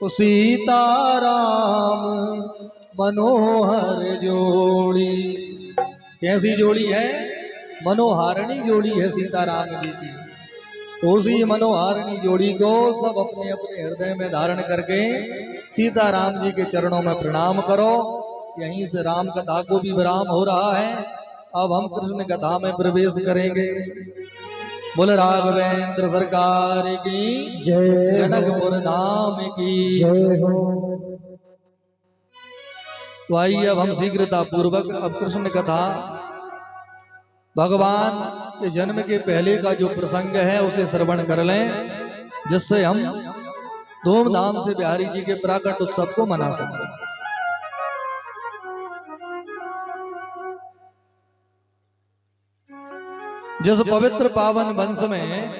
सीताराम मनोहर जोड़ी। कैसी जोड़ी है? मनोहारिणी जोड़ी है सीताराम जी की। तो उसी मनोहारिणी जोड़ी को सब अपने अपने हृदय में धारण करके सीताराम जी के चरणों में प्रणाम करो। यहीं से राम कथा को भी विराम हो रहा है। अब हम कृष्ण कथा में प्रवेश करेंगे। बोल राघवेंद्र सरकार की जय, जनकपुर धाम की जय हो। तो आइए अब हम शीघ्रता पूर्वक अब कृष्ण कथा भगवान के जन्म के पहले का जो प्रसंग है उसे श्रवण कर लें, जिससे हम धूमधाम से बिहारी जी के प्राकट उत्सव को मना सकें। जिस पवित्र पावन वंश में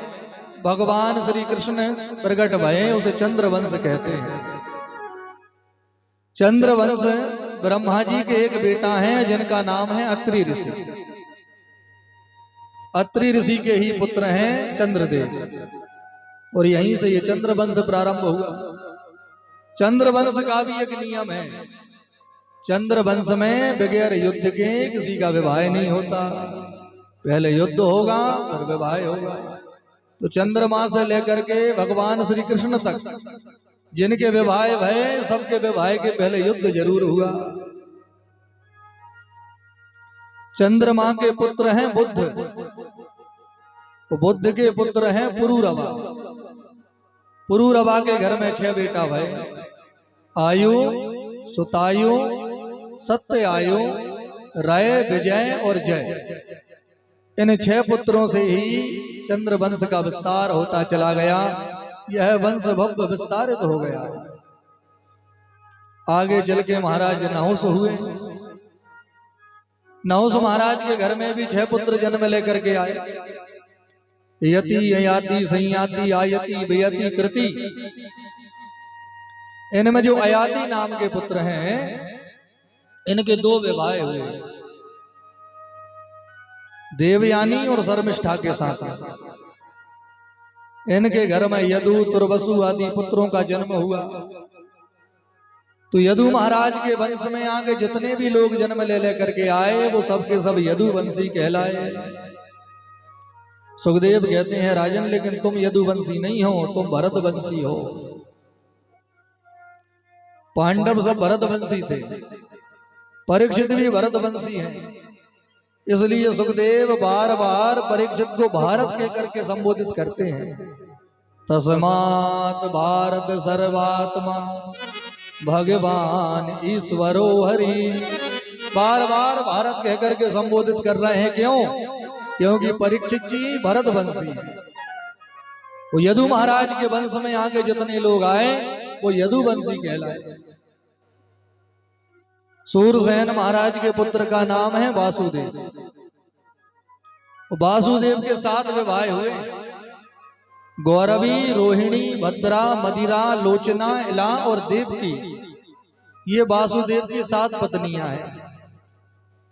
भगवान श्री कृष्ण प्रकट भये उसे चंद्र वंश कहते हैं। चंद्र वंश ब्रह्मा जी के एक बेटा है जिनका नाम है अत्रि ऋषि। अत्रि ऋषि के ही पुत्र हैं चंद्रदेव, और यहीं से ये चंद्र वंश प्रारंभ हुआ। चंद्र वंश का भी एक नियम है, चंद्र वंश में बगैर युद्ध के किसी का विवाह नहीं होता। पहले युद्ध होगा फिर विवाह होगा। तो चंद्रमा से लेकर के भगवान श्री कृष्ण तक जिनके विवाह भय, सबके विवाह के पहले युद्ध जरूर हुआ। चंद्रमा के पुत्र हैं बुद्ध, तो बुद्ध के पुत्र हैं पुरूरवा। पुरूरवा के घर में 6 बेटा भय, आयु, सुतायु, सत्यायु, रय, विजय और जय। इन 6 पुत्रों से ही चंद्र वंश का विस्तार होता चला गया। यह वंश भव्य विस्तारित हो गया। आगे चल के महाराज नहुस हुए। नहुस महाराज के घर में भी 6 पुत्र जन्म लेकर के आए। यति, अयाति, संयाति, आयति, व्यति, कृति। इनमें जो अयाति नाम के पुत्र हैं, इनके 2 विवाह हुए, देवयानी और शर्मिष्ठा के साथ। इनके घर में यदु, तुर्वसु आदि पुत्रों का जन्म हुआ। तो यदु महाराज के वंश में आगे जितने भी लोग जन्म ले लेकर के आए वो सबके सब यदुवंशी कहलाए। सुखदेव कहते हैं राजन, लेकिन तुम यदुवंशी नहीं हो, तुम भरतवंशी हो। पांडव सब भरतवंशी थे, परीक्षित भी भरतवंशी हैं। इसलिए सुखदेव बार बार परीक्षित को भारत कह करके संबोधित करते हैं। तस्मात् भारत सर्वात्मा भगवान ईश्वरो हरि। बार बार भारत कह करके संबोधित कर रहे हैं। क्यों? क्योंकि परीक्षित जी भरतवंशी है। वो यदु महाराज के वंश में आगे जितने लोग आए वो यदुवंशी कहलाए। सूरसेन महाराज के पुत्र का नाम है वासुदेव। वासुदेव के 7 विवाह हुए। गौरवी, रोहिणी, भद्रा, मदिरा, लोचना, इला और देवकी, ये वासुदेव की 7 पत्नियां हैं।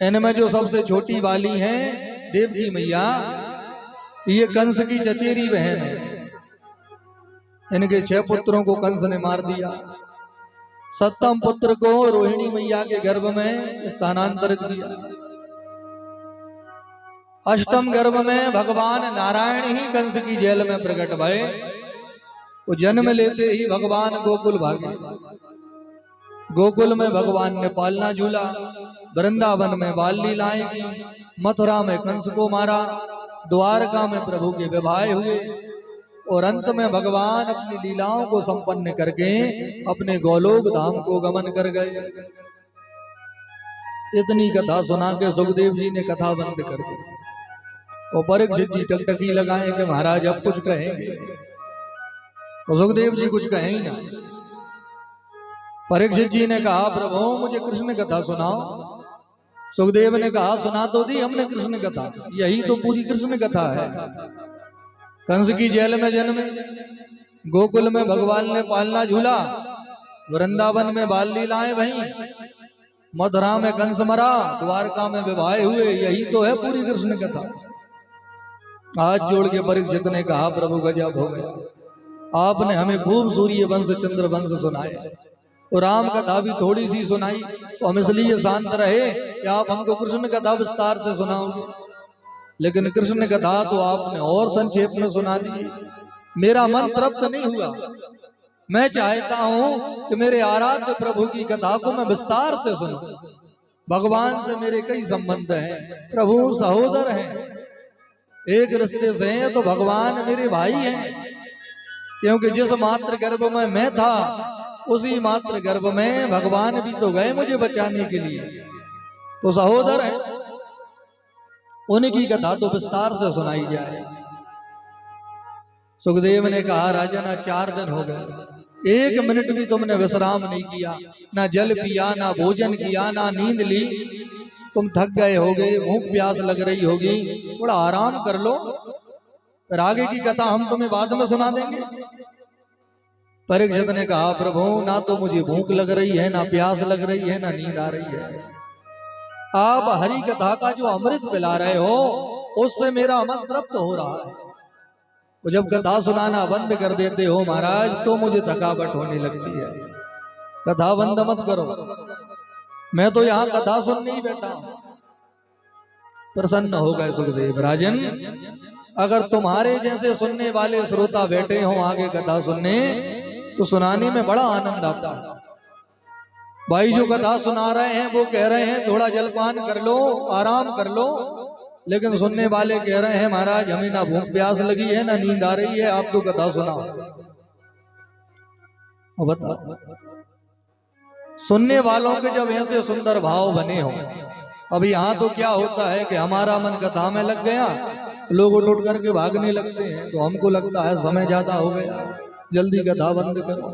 इनमें जो सबसे छोटी वाली हैं देवकी मैया, ये कंस की चचेरी बहन है। इनके 6 पुत्रों को कंस ने मार दिया। 7वें पुत्र को रोहिणी मैया के गर्भ में स्थानांतरित किया। 8वें गर्भ में भगवान नारायण ही कंस की जेल में प्रकट भये। वो जन्म लेते ही भगवान गोकुल भागे। गोकुल में भगवान ने पालना झूला, वृंदावन में बाल लीलाएं की, मथुरा में कंस को मारा, द्वारका में प्रभु के विवाह हुए, और अंत में भगवान अपनी लीलाओं को संपन्न करके अपने गोलोक धाम को गमन कर गए। इतनी कथा सुना के सुखदेव जी ने कथा बंद कर दी। और परीक्षित जी टकटकी लगाए कि महाराज अब कुछ कहेंगे। तो सुखदेव जी कुछ कहे ही ना। परीक्षित जी ने कहा प्रभु मुझे कृष्ण कथा सुनाओ। सुखदेव ने कहा सुना तो दी हमने कृष्ण कथा, यही तो पूरी कृष्ण कथा है। कंस की जेल में जन्मे, गोकुल में भगवान ने पालना झूला, वृंदावन में बाल लीलाएं भई, मथुरा में कंस मरा, द्वारका में विवाह हुए, यही तो है पूरी कृष्ण कथा। हाथ जोड़ के परीक्षित ने कहा प्रभु गजब हो गया। आपने हमें खूब सूर्य वंश चंद्र वंश सुनाए और राम कथा भी थोड़ी सी सुनाई, तो हम इसलिए शांत रहे कि आप हमको कृष्ण कथा विस्तार से सुनाओगे, लेकिन कृष्ण कथा तो आपने और संक्षेप में सुना दी। मेरा मन तृप्त नहीं हुआ। मैं चाहता हूं कि मेरे आराध्य प्रभु की कथा को मैं विस्तार से सुनूं। भगवान से मेरे कई संबंध हैं, प्रभु सहोदर हैं, एक रिश्ते से हैं, तो भगवान मेरे भाई हैं। क्योंकि जिस मातृ गर्भ में मैं था उसी मातृ गर्भ में भगवान भी तो गए मुझे बचाने के लिए, तो सहोदर है। उनकी कथा तो विस्तार से सुनाई जाए। सुखदेव ने कहा राजन 4 दिन हो गए, 1 मिनट भी तुमने विश्राम नहीं किया, ना जल पिया, ना भोजन किया, ना नींद ली। तुम थक गए होगे, भूख प्यास लग रही होगी, थोड़ा आराम कर लो, फिर आगे की कथा हम तुम्हें बाद में सुना देंगे। परीक्षित ने कहा प्रभु ना तो मुझे भूख लग रही है, ना प्यास लग रही है, ना नींद आ रही है। आप हरि कथा का जो अमृत पिला रहे हो उससे मेरा मन तृप्त हो रहा है। वो जब कथा सुनाना बंद कर देते हो महाराज तो मुझे थकावट होने लगती है। कथा बंद मत करो, मैं तो यहाँ कथा सुनने ही बैठा हूं। प्रसन्न हो गए सुखदेव। राजन अगर तुम्हारे जैसे सुनने वाले श्रोता बैठे हो आगे कथा सुनने तो सुनाने में बड़ा आनंद आता है। भाई जो कथा सुना रहे हैं वो कह रहे हैं थोड़ा जलपान कर लो, आराम कर लो, लेकिन सुनने वाले कह रहे हैं महाराज हमें ना भूख प्यास लगी है, ना नींद आ रही है, आप तो कथा सुनाओ। बता सुनने वालों के जब ऐसे सुंदर भाव बने हो। अब यहाँ तो क्या होता है कि हमारा मन कथा में लग गया, लोग उठ करके भागने लगते हैं, तो हमको लगता है समय ज्यादा हो गया, जल्दी कथा बंद करो।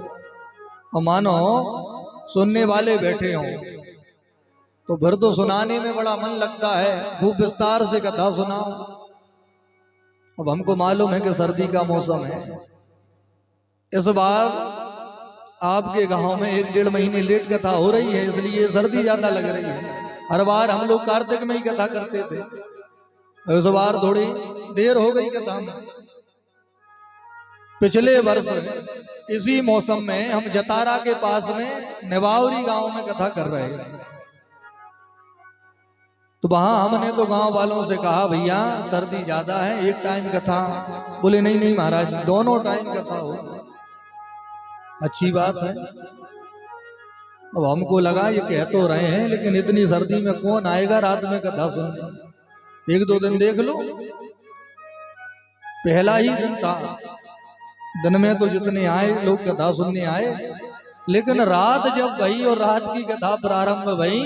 और मानो सुनने वाले बैठे हों तो फिर तो सुनाने में बड़ा मन लगता है, खूब विस्तार से कथा सुनाओ। अब हमको मालूम है कि सर्दी का मौसम है, इस बार आपके गांव में 1-1.5 महीने लेट कथा हो रही है, इसलिए सर्दी ज्यादा लग रही है। हर बार हम लोग कार्तिक में ही कथा करते थे, इस बार थोड़ी देर हो गई कथा में। पिछले वर्ष इसी मौसम में हम जतारा के पास में नेवावरी गांव में कथा कर रहे थे, तो वहां हमने तो गांव वालों से कहा भैया सर्दी ज्यादा है, एक टाइम कथा। बोले नहीं नहीं महाराज दोनों टाइम कथा हो। अच्छी बात है। अब हमको लगा ये कह तो रहे हैं लेकिन इतनी सर्दी में कौन आएगा रात में कथा सुनने। 1-2 दिन देख लो, पहला ही दिन था, दिन में तो जितने आए लोग कथा सुनने आए, लेकिन रात जब भई और रात की कथा प्रारंभ भई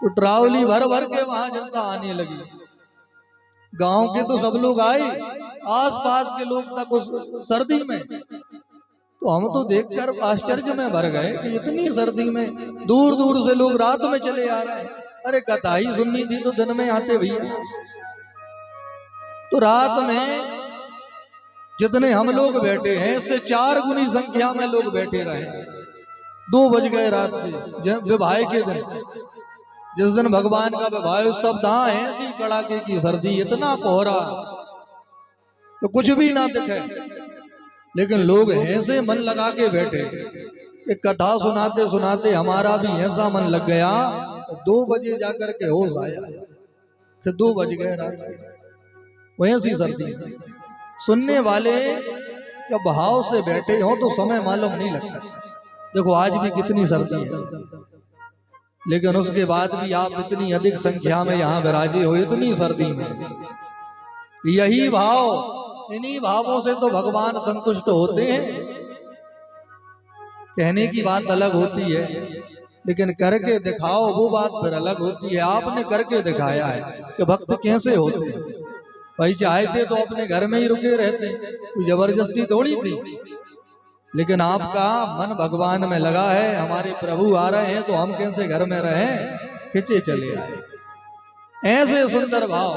तो ट्रावली भर भर के वहां जनता आने लगी। गांव के तो सब लोग आए, आसपास के लोग तक उस सर्दी में, तो हम तो देखकर आश्चर्य में भर गए कि इतनी सर्दी में दूर दूर से लोग रात में चले आ रहे हैं। अरे कथा ही सुननी थी तो दिन में आते भैया। तो रात में जितने हम लोग बैठे हैं इससे 4 गुनी संख्या में लोग बैठे रहे। 2 बज गए रात के विवाह के दिन, जिस दिन भगवान का विवाह, सब है ऐसी कड़ाके की सर्दी, इतना कोहरा तो कुछ भी ना दिखे, लेकिन लोग ऐसे मन लगा के बैठे कि कथा सुनाते सुनाते हमारा भी ऐसा मन लग गया। 2 बजे जाकर के होश आया, फिर 2 बज गए रात के। वैसी सर्दी सुनने वाले जब भाव से बैठे हो तो समय मालूम नहीं लगता। देखो आज भी कितनी सर्दी है, लेकिन उसके बाद भी आप इतनी अधिक संख्या में यहाँ विराजे हो इतनी सर्दी में। यही भाव, इन्हीं भावों से तो भगवान संतुष्ट होते हैं। कहने की बात अलग होती है, लेकिन करके दिखाओ वो बात फिर अलग होती है। आपने करके दिखाया है कि भक्त कैसे होते हैं। भाई चाहते तो अपने घर में ही रुके रहते, कोई जबरदस्ती थोड़ी थी, लेकिन आपका मन भगवान में लगा है। हमारे प्रभु आ रहे हैं तो हम कैसे घर में रहें, खिंचे चले आए। ऐसे सुंदर भाव,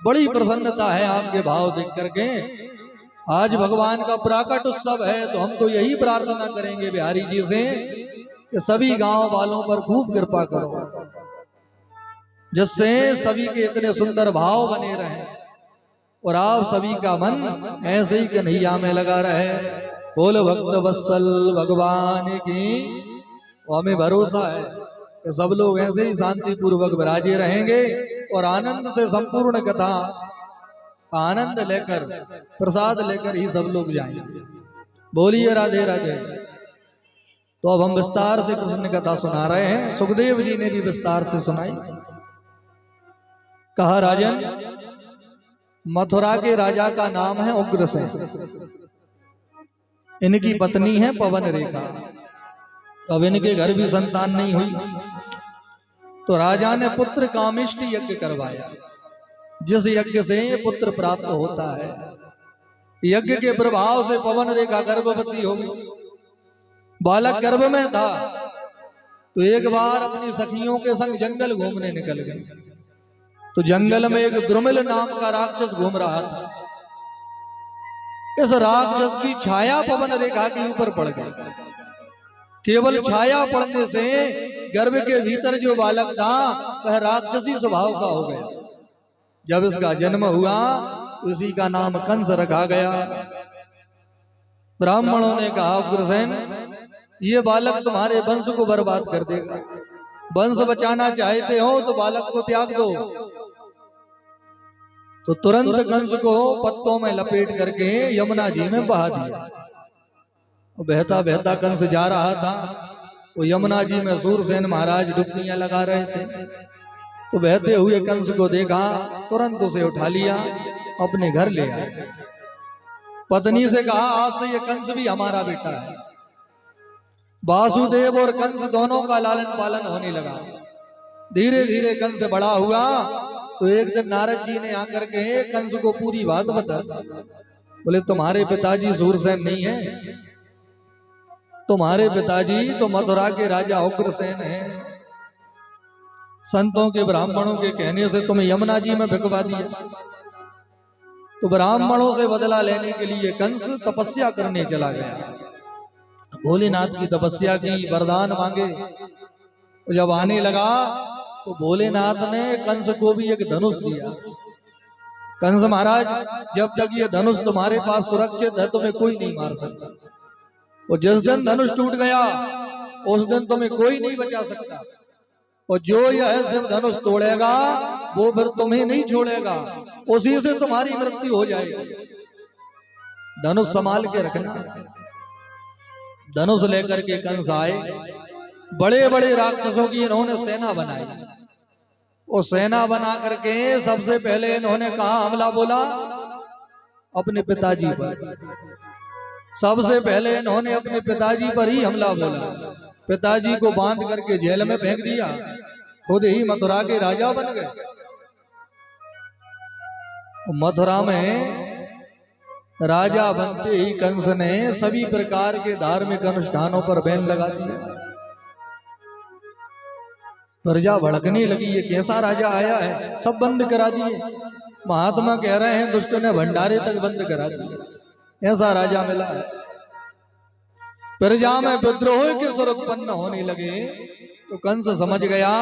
बड़ी प्रसन्नता है आपके भाव देख करके। आज भगवान का प्राकट उत्सव है तो हम तो यही प्रार्थना करेंगे बिहारी जी से कि सभी गांव वालों पर खूब कृपा करो, जिससे सभी के इतने सुंदर भाव बने रहें। और आप सभी का मन ऐसे ही कन्हैया में लगा रहे। बोल भक्त वत्सल भगवान की। और हमें भरोसा है कि सब लोग ऐसे ही शांति पूर्वक विराजे रहेंगे और आनंद से संपूर्ण कथा आनंद लेकर प्रसाद लेकर ही सब लोग जाएंगे। बोलिए राधे राधे। तो अब हम विस्तार से कृष्ण कथा सुना रहे हैं। सुखदेव जी ने भी विस्तार से सुनाई। कहा राजन, मथुरा के राजा का नाम है उग्रसेन। इनकी पत्नी है पवन रेखा। अब इनके घर भी संतान नहीं हुई, तो राजा ने पुत्र कामिष्ट यज्ञ करवाया, जिस यज्ञ से पुत्र प्राप्त होता है। यज्ञ के प्रभाव से पवन रेखा गर्भवती हो गई। बालक गर्भ में था तो एक बार अपनी सखियों के संग जंगल घूमने निकल गए। तो जंगल में एक द्रुमिल नाम का राक्षस घूम रहा था। इस राक्षस की छाया पवन रेखा के ऊपर पड़ गई। केवल छाया पड़ने से गर्भ के भीतर जो बालक था वह राक्षसी स्वभाव का हो गया। जब इसका जन्म हुआ तो इसी का नाम कंस रखा गया। ब्राह्मणों ने कहा, उग्रसेन, ये बालक तुम्हारे वंश को बर्बाद कर देगा। वंश बचाना चाहते हो तो बालक को त्याग दो। तो तुरंत कंस को पत्तों में लपेट करके यमुना जी में बहा दिया। बहता बहता कंस जा रहा था। वो यमुना जी में सूरसेन महाराज डुबकियां लगा रहे थे। तो बहते हुए कंस को देखा, तुरंत उसे उठा लिया, अपने घर ले आए। पत्नी से कहा, आज से ये कंस भी हमारा बेटा है। वासुदेव और कंस दोनों का लालन पालन होने लगा। धीरे धीरे कंस बड़ा हुआ। तो एक दिन नारद जी ने आकर के कंस को पूरी बात बता। बोले, तुम्हारे पिताजी सूरसेन नहीं है, तुम्हारे पिताजी तो मथुरा के राजा उग्रसेन हैं। संतों के ब्राह्मणों के कहने से तुम्हें यमुना जी में भिखवा दिया। तो ब्राह्मणों से बदला लेने के लिए कंस तपस्या करने चला गया। भोलेनाथ की तपस्या की, वरदान मांगे। जब आने लगा तो भोलेनाथ ने कंस को भी एक धनुष दिया। कंस महाराज, जब तक ये धनुष तुम्हारे पास सुरक्षित है तुम्हें कोई नहीं मार सकता। और जिस दिन धनुष टूट गया उस दिन तुम्हें कोई नहीं बचा सकता। और जो यह सिर्फ धनुष तोड़ेगा वो फिर तुम्हें नहीं छोड़ेगा, उसी से तुम्हारी मृत्यु हो जाएगी। धनुष संभाल के रखना। धनुष लेकर के कंस आए। बड़े बड़े राक्षसों की इन्होंने सेना बनाई। और सेना बना करके सबसे पहले इन्होंने कहा हमला बोला अपने पिताजी पर। सबसे पहले इन्होंने अपने पिताजी पर ही हमला बोला। पिताजी को बांध करके जेल में फेंक दिया। खुद ही मथुरा के राजा बन गए। मथुरा में राजा बनते ही कंस ने सभी प्रकार के धार्मिक अनुष्ठानों पर बैन लगा दिया। प्रजा भड़कने लगी, ये कैसा राजा आया है, सब बंद करा दिए। महात्मा कह रहे हैं दुष्ट ने भंडारे तक बंद करा दिए। ऐसा राजा मिला है। प्रजा में विद्रोह के सुर उत्पन्न होने लगे। तो कंस समझ गया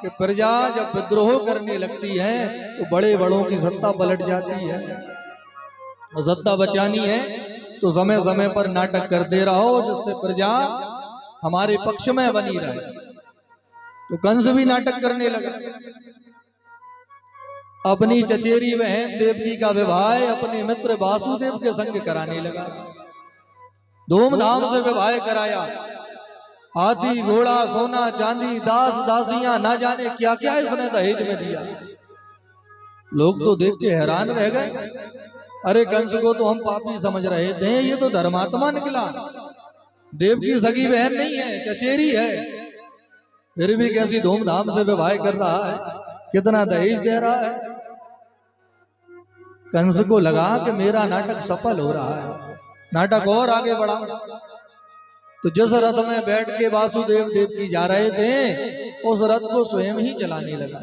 कि प्रजा जब विद्रोह करने लगती है तो बड़े बड़ों की सत्ता पलट जाती है। और सत्ता बचानी है तो समय समय पर नाटक करते रहो जिससे प्रजा हमारे पक्ष में बनी रहे। तो कंस भी नाटक करने लगा। अपनी चचेरी बहन देवकी का विवाह अपने मित्र वासुदेव के संग कराने लगा। धूमधाम से विवाह कराया। हाथी घोड़ा सोना चांदी दास दासियां ना जाने क्या क्या इसने दहेज में दिया। लोग तो देख के हैरान रह गए। अरे कंस को तो हम पापी समझ रहे थे, ये तो धर्मात्मा निकला। देवकी सगी बहन नहीं है, चचेरी है, फिर भी कैसी धूमधाम से विवाह कर रहा है, कितना दहेज दे रहा है। कंस को लगा कि मेरा नाटक सफल हो रहा है, नाटक और आगे बढ़ा। तो जिस रथ में बैठ के वासुदेव देवकी जा रहे थे उस रथ को स्वयं ही चलाने लगा।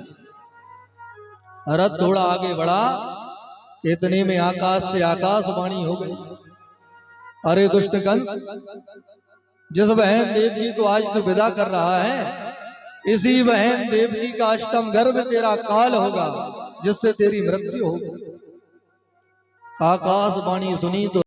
रथ थोड़ा आगे बढ़ा, इतने में आकाश से आकाशवाणी हो गई। अरे दुष्ट कंस, जिस बहन देवकी को आज तू विदा कर रहा है इसी बहन देवकी का अष्टम गर्भ तेरा काल होगा, जिससे तेरी मृत्यु होगी। आकाश वाणी सुनी तो